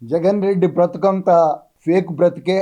జగన్ రెడ్డి బ్రతుకంతా ఫేక్ బ్రతికే,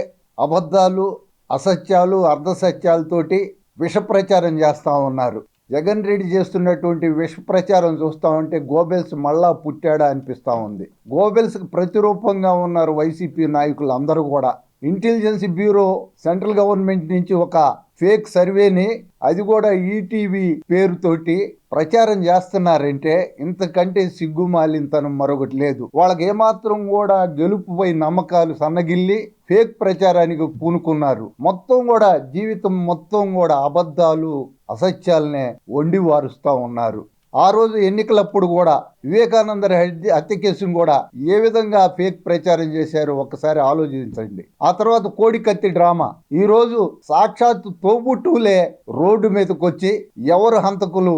అబద్ధాలు, అసత్యాలు, అర్ధసత్యాలతోటి విష ప్రచారం చేస్తూ ఉన్నారు. జగన్ రెడ్డి చేస్తున్నటువంటి విష ప్రచారం చూస్తూ ఉంటే గోబెల్స్ మళ్ళా పుట్టాడా అనిపిస్తూ ఉంది. గోబెల్స్కి ప్రతిరూపంగా ఉన్నారు వైసీపీ నాయకులు అందరూ కూడా. ఇంటెలిజెన్స్ బ్యూరో సెంట్రల్ గవర్నమెంట్ నుంచి ఒక ఫేక్ సర్వేని, అది కూడా ఈటీవీ పేరుతోటి ప్రచారం చేస్తున్నారంటే ఇంతకంటే సిగ్గుమాలింతనం మరొకటి లేదు. వాళ్ళకి ఏమాత్రం కూడా గెలుపుపై నమ్మకాలు సన్నగిల్లి ఫేక్ ప్రచారానికి పూనుకున్నారు. మొత్తం కూడా జీవితం మొత్తం కూడా అబద్ధాలు, అసత్యాలనే వండి వారుస్తూ ఉన్నారు. ఆ రోజు ఎన్నికలప్పుడు కూడా వివేకానంద హత్య కేసును కూడా ఏ విధంగా ఫేక్ ప్రచారం చేశారో ఒక్కసారి ఆలోచించండి. ఆ తర్వాత కోడికత్తి డ్రామా. ఈ రోజు సాక్షాత్ తోబుట్టువులే రోడ్డు మీదకి వచ్చి ఎవరు హంతకులు,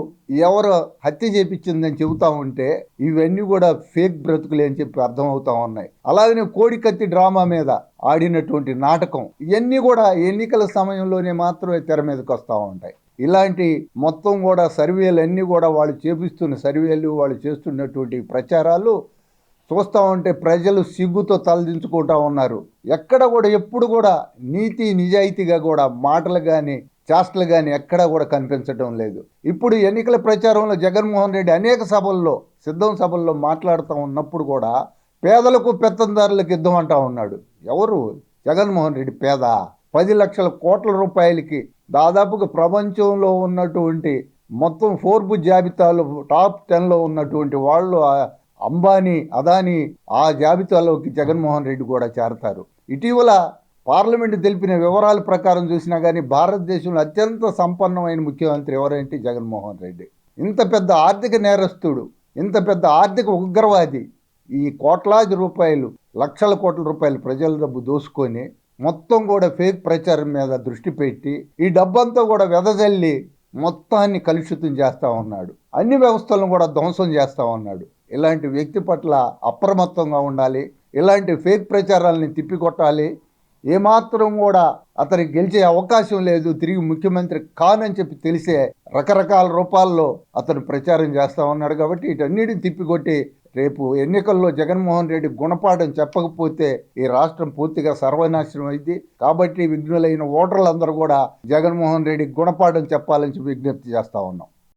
ఎవరు హత్య చేపించిందని చెబుతా ఉంటే ఇవన్నీ కూడా ఫేక్ బ్రతుకులే అని చెప్పి అర్థమవుతా ఉన్నాయి. అలాగనే కోడికత్తి డ్రామా మీద ఆడినటువంటి నాటకం, ఇవన్నీ కూడా ఎన్నికల సమయంలోనే మాత్రమే తెర మీదకి వస్తూ ఉంటాయి. ఇలాంటి మొత్తం కూడా సర్వేలన్నీ కూడా వాళ్ళు చేపిస్తున్న సర్వేలు, వాళ్ళు చేస్తున్నటువంటి ప్రచారాలు చూస్తూ ఉంటే ప్రజలు సిగ్గుతో తలదించుకుంటా ఉన్నారు. ఎక్కడ కూడా ఎప్పుడు కూడా నీతి నిజాయితీగా కూడా మాటలు కానీ చేష్టలు కానీ ఎక్కడా కూడా కనిపించడం లేదు. ఇప్పుడు ఎన్నికల ప్రచారంలో జగన్మోహన్ రెడ్డి అనేక సభల్లో, సిద్ధం సభల్లో మాట్లాడుతూ ఉన్నప్పుడు కూడా పేదలకు పెత్తందారులకు యుద్ధం అంటా ఉన్నాడు. ఎవరు జగన్మోహన్ రెడ్డి? పేద 10 లక్షల కోట్ల రూపాయలకి దాదాపుగా ప్రపంచంలో ఉన్నటువంటి మొత్తం ఫోర్బ్స్ జాబితాలో టాప్ 10లో ఉన్నటువంటి వాళ్ళు అంబానీ, అదానీ ఆ జాబితాలోకి జగన్మోహన్ రెడ్డి కూడా చేరతారు. ఇటీవల పార్లమెంటు తెలిపిన వివరాల ప్రకారం చూసినా కానీ భారతదేశంలో అత్యంత సంపన్నమైన ముఖ్యమంత్రి ఎవరంటే జగన్మోహన్ రెడ్డి. ఇంత పెద్ద ఆర్థిక నేరస్తుడు, ఇంత పెద్ద ఆర్థిక ఉగ్రవాది ఈ కోట్లాది రూపాయలు, లక్షల కోట్ల రూపాయలు ప్రజల డబ్బు దోసుకొని మొత్తం కూడా ఫేక్ ప్రచారం మీద దృష్టి పెట్టి ఈ డబ్బంతా కూడా వెదజల్లి మొత్తాన్ని కలుషితం చేస్తూ ఉన్నాడు. అన్ని వ్యవస్థలను కూడా ధ్వంసం చేస్తూ ఉన్నాడు. ఇలాంటి వ్యక్తి పట్ల అప్రమత్తంగా ఉండాలి. ఇలాంటి ఫేక్ ప్రచారాలని తిప్పికొట్టాలి. ఏమాత్రం కూడా అతనికి గెలిచే అవకాశం లేదు, తిరిగి ముఖ్యమంత్రి కానని చెప్పి తెలిసే రకరకాల రూపాల్లో అతను ప్రచారం చేస్తూ ఉన్నాడు. కాబట్టి వీటన్నిటిని తిప్పికొట్టి రేపు ఎన్నికల్లో జగన్మోహన్ రెడ్డి గుణపాఠం చెప్పకపోతే ఈ రాష్ట్రం పూర్తిగా సర్వనాశనం అయింది. కాబట్టి విఘ్నులైన ఓటర్లందరూ కూడా జగన్మోహన్ రెడ్డి గుణపాఠం చెప్పాలని విజ్ఞప్తి చేస్తా ఉన్నాం.